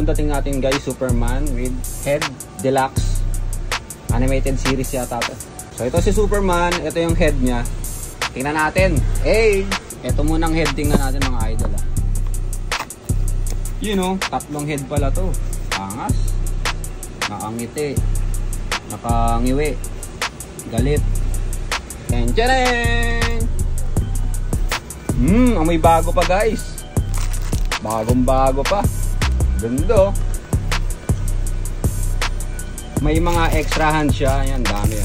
bagong dating natin guys, Superman with head deluxe animated series yata to. So ito si Superman, ito yung head niya. Tingnan natin. Hey, ito munang head, tingnan natin mga idol. You know, tatlong head pala to. Angas, nakangiti, nakangiwi, galit. And tcharan! Amoy bago pa guys. Bagong bago pa. Ganda. May mga extrahan siya. Ayan, dami.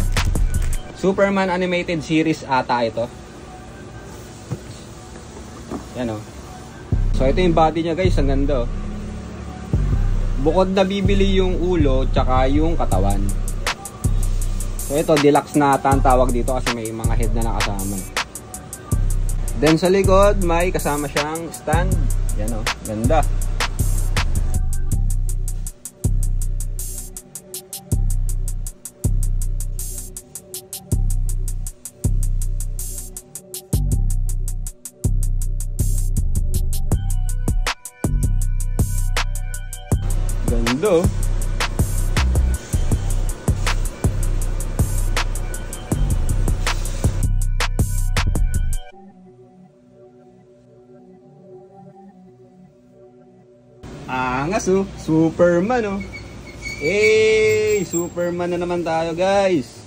Superman animated series ata ito. Yan o. So ito yung body niya guys. Ang ganda. Bukod na bibili yung ulo tsaka yung katawan. So ito deluxe na ata ang tawag dito kasi may mga head na nakasama. Then sa likod may kasama siyang stand. Yan o. Ganda. Ganda. Angas oh. Superman oh. Hey, Superman na naman tayo guys.